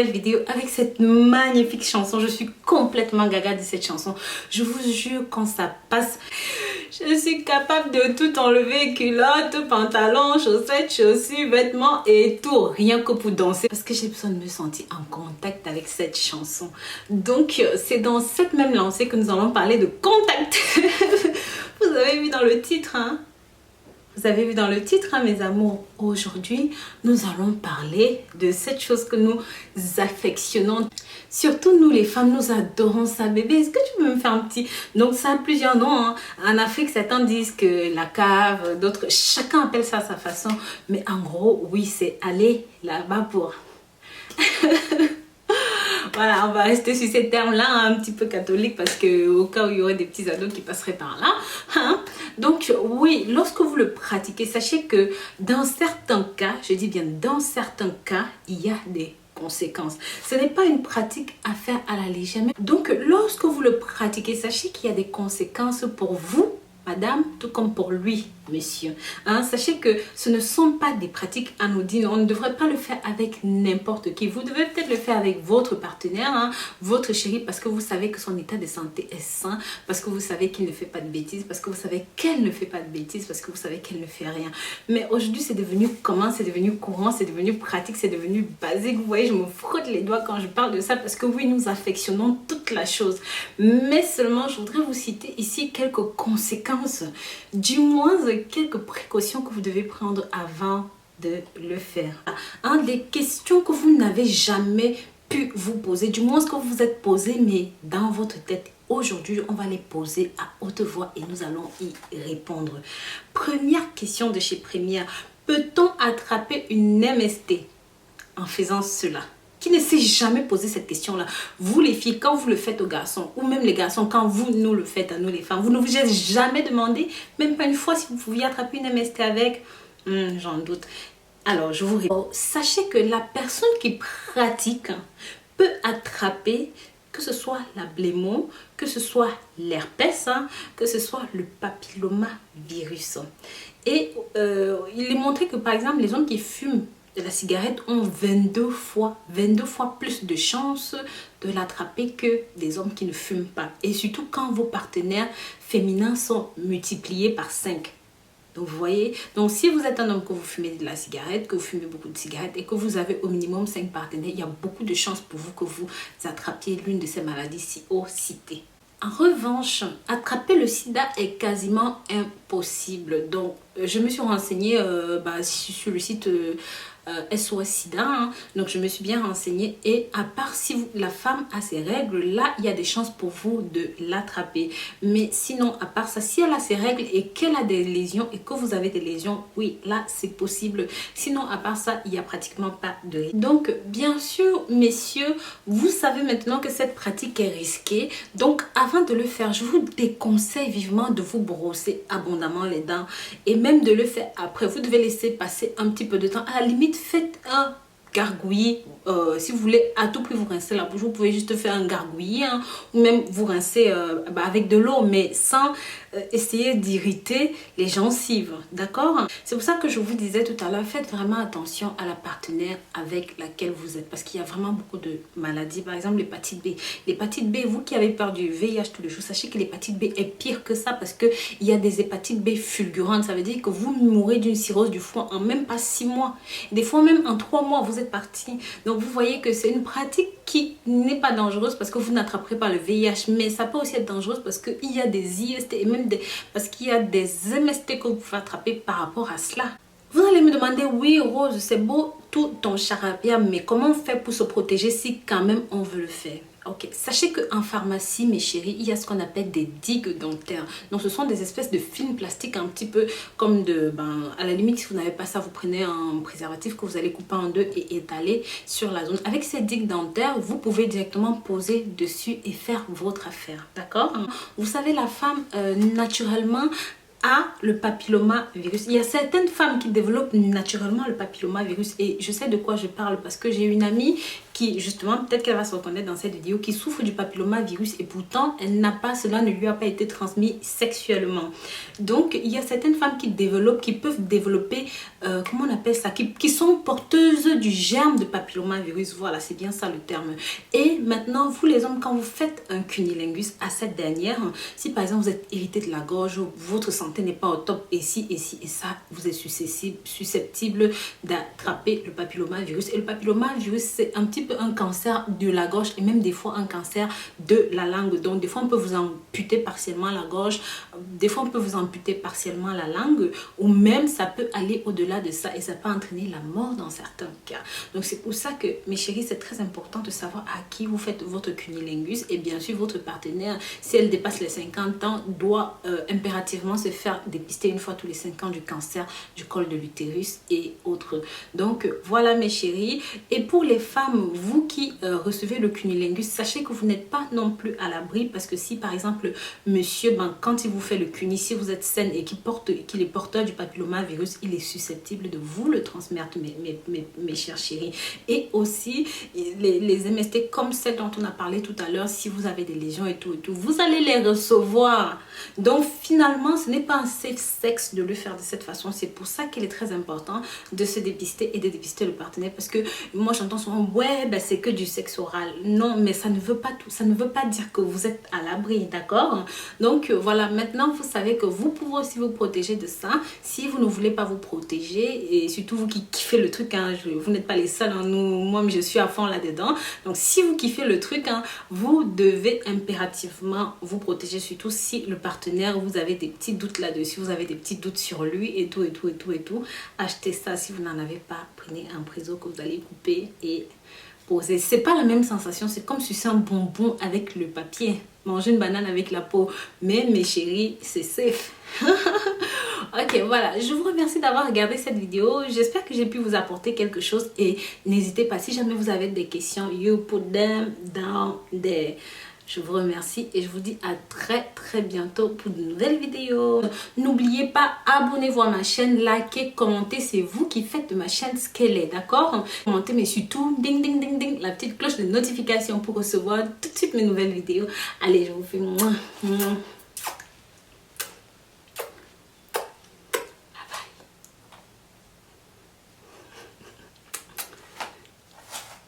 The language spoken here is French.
nouvelle vidéo avec cette magnifique chanson. Je suis complètement gaga de cette chanson. Je vous jure, quand ça passe, je suis capable de tout enlever, culotte, pantalon, chaussettes, chaussures, vêtements et tout, rien que pour danser. Parce que j'ai besoin de me sentir en contact avec cette chanson. Donc, c'est dans cette même lancée que nous allons parler de contact. Vous avez vu dans le titre, hein? Vous avez vu dans le titre, hein, mes amours. Aujourd'hui, nous allons parler de cette chose que nous affectionnons. Surtout nous les femmes, nous adorons ça. Bébé, est-ce que tu peux me faire un petit... Donc ça a plusieurs noms, hein. En Afrique, certains disent que la cave, d'autres... Chacun appelle ça à sa façon. Mais en gros, oui, c'est aller là-bas pour... Voilà, on va rester sur ces termes-là, hein, un petit peu catholique, parce que au cas où il y aurait des petits ados qui passeraient par là. Hein. Donc oui, lorsque vous le pratiquez, sachez que dans certains cas, je dis bien dans certains cas, il y a des conséquences. Ce n'est pas une pratique à faire à la légère. Donc lorsque vous le pratiquez, sachez qu'il y a des conséquences pour vous, madame, tout comme pour lui, monsieur. Hein, sachez que ce ne sont pas des pratiques anodines. On ne devrait pas le faire avec n'importe qui. Vous devez peut-être le faire avec votre partenaire, hein, votre chéri, parce que vous savez que son état de santé est sain, parce que vous savez qu'il ne fait pas de bêtises, parce que vous savez qu'elle ne fait pas de bêtises, parce que vous savez qu'elle ne fait rien. Mais aujourd'hui, c'est devenu commun, c'est devenu courant, c'est devenu pratique, c'est devenu basique. Vous voyez, je me frotte les doigts quand je parle de ça, parce que oui, nous affectionnons toute la chose. Mais seulement, je voudrais vous citer ici quelques conséquences, du moins quelques précautions que vous devez prendre avant de le faire. Des questions que vous n'avez jamais pu vous poser, du moins ce que vous vous êtes posé, mais dans votre tête. Aujourd'hui, on va les poser à haute voix et nous allons y répondre. Première question de chez Première. Peut-on attraper une MST en faisant cela? Qui ne s'est jamais posé cette question-là? Vous les filles, quand vous le faites aux garçons, ou même les garçons, quand vous nous le faites à nous les femmes, vous ne vous êtes jamais demandé, même pas une fois, si vous pouviez attraper une MST avec? J'en doute. Alors, je vous réponds. Sachez que la personne qui pratique peut attraper, que ce soit la blémo, que ce soit l'herpès, hein, que ce soit le papillomavirus. Et il est montré que, par exemple, les hommes qui fument de la cigarette ont 22 fois plus de chances de l'attraper que des hommes qui ne fument pas. Et surtout quand vos partenaires féminins sont multipliés par 5. Donc vous voyez, donc si vous êtes un homme que vous fumez de la cigarette, que vous fumez beaucoup de cigarettes et que vous avez au minimum 5 partenaires, il y a beaucoup de chances pour vous que vous attrapiez l'une de ces maladies si haut citées. En revanche, attraper le sida est quasiment impossible. Donc, je me suis renseignée sur le site SOS Sida. Hein. Donc, je me suis bien renseignée. Et à part si la femme a ses règles, là, il y a des chances pour vous de l'attraper. Mais sinon, à part ça, si elle a ses règles et qu'elle a des lésions et que vous avez des lésions, oui, là, c'est possible. Sinon, à part ça, il n'y a pratiquement pas de risque. Donc, bien sûr, messieurs, vous savez maintenant que cette pratique est risquée. Donc, avant de le faire, je vous déconseille vivement de vous brosser abondamment les dents et même de le faire après. Vous devez laisser passer un petit peu de temps. À la limite, faites un gargouillis. Si vous voulez à tout prix vous rincer la bouche, vous pouvez juste faire un gargouillis, hein, ou même vous rincer avec de l'eau, mais sans essayer d'irriter les gencives, d'accord? C'est pour ça que je vous disais tout à l'heure, faites vraiment attention à la partenaire avec laquelle vous êtes, parce qu'il y a vraiment beaucoup de maladies, par exemple l'hépatite B. L'hépatite B, vous qui avez peur du VIH tous les jours, sachez que l'hépatite B est pire que ça, parce qu'il y a des hépatites B fulgurantes, ça veut dire que vous mourrez d'une cirrhose du foie en même pas 6 mois, des fois même en 3 mois vous êtes parti. Donc vous voyez que c'est une pratique qui n'est pas dangereuse parce que vous n'attraperez pas le VIH, mais ça peut aussi être dangereuse parce qu'il y a des IST et même parce qu'il y a des MST que vous pouvez attraper par rapport à cela. Vous allez me demander, oui Rose, c'est beau tout ton charabia, mais comment on fait pour se protéger si quand même on veut le faire? Ok, sachez qu'en pharmacie, mes chéris, il y a ce qu'on appelle des digues dentaires. Donc, ce sont des espèces de films plastiques un petit peu comme à la limite, si vous n'avez pas ça, vous prenez un préservatif que vous allez couper en deux et étaler sur la zone. Avec ces digues dentaires, vous pouvez directement poser dessus et faire votre affaire, d'accord? Vous savez, la femme, naturellement, a le papillomavirus. Il y a certaines femmes qui développent naturellement le papillomavirus et je sais de quoi je parle parce que j'ai une amie qui justement, peut-être qu'elle va se reconnaître dans cette vidéo, qui souffre du papillomavirus et pourtant elle n'a pas, cela ne lui a pas été transmis sexuellement. Donc il y a certaines femmes qui peuvent développer, comment on appelle ça, qui sont porteuses du germe de papillomavirus. Voilà, c'est bien ça le terme. Et maintenant, vous les hommes, quand vous faites un cunnilingus à cette dernière, si par exemple vous êtes irrité de la gorge, votre santé n'est pas au top, et si et ça, vous êtes susceptible d'attraper le papillomavirus. Et le papillomavirus, c'est un petit peu un cancer de la gorge et même des fois un cancer de la langue. Donc des fois on peut vous amputer partiellement la gorge, des fois on peut vous amputer partiellement la langue, ou même ça peut aller au-delà de ça et ça peut entraîner la mort dans certains cas. Donc c'est pour ça que mes chéris, c'est très important de savoir à qui vous faites votre cunnilingus. Et bien sûr votre partenaire, si elle dépasse les 50 ans, doit impérativement se faire dépister une fois tous les 5 ans du cancer du col de l'utérus et autres. Donc voilà mes chéris. Et pour les femmes, vous qui recevez le cunnilingus, sachez que vous n'êtes pas non plus à l'abri, parce que si par exemple monsieur, quand il vous fait le cunni, si vous êtes saine et qu'il est porteur du papillomavirus, il est susceptible de vous le transmettre, mes chers chéris. Et aussi les MST comme celle dont on a parlé tout à l'heure, si vous avez des lésions et tout, vous allez les recevoir. Donc finalement ce n'est pas un safe sex de le faire de cette façon. C'est pour ça qu'il est très important de se dépister et de dépister le partenaire, parce que moi j'entends souvent ouais ben, c'est que du sexe oral. Non, mais ça ne veut pas tout, ça ne veut pas dire que vous êtes à l'abri, d'accord? Donc voilà, maintenant vous savez que vous pouvez aussi vous protéger de ça. Si vous ne voulez pas vous protéger, et surtout vous qui kiffez le truc, hein, vous n'êtes pas les seuls, hein, moi je suis à fond là-dedans. Donc si vous kiffez le truc, hein, vous devez impérativement vous protéger, surtout si le partenaire, vous avez des petits doutes là-dessus, vous avez des petits doutes sur lui et tout. Achetez ça. Si vous n'en avez pas, prenez un préso que vous allez couper et poser. C'est pas la même sensation, c'est comme sucer un bonbon avec le papier, manger une banane avec la peau, mais mes chéris, c'est safe. Ok, voilà, je vous remercie d'avoir regardé cette vidéo. J'espère que j'ai pu vous apporter quelque chose, et n'hésitez pas, si jamais vous avez des questions, you put them down there. Je vous remercie et je vous dis à très bientôt pour de nouvelles vidéos. N'oubliez pas, abonnez-vous à ma chaîne, likez, commentez. C'est vous qui faites de ma chaîne ce qu'elle est, d'accord? Commentez, mais surtout, ding ding ding ding, la petite cloche de notification pour recevoir tout de suite mes nouvelles vidéos. Allez, je vous fais mouah, mouah.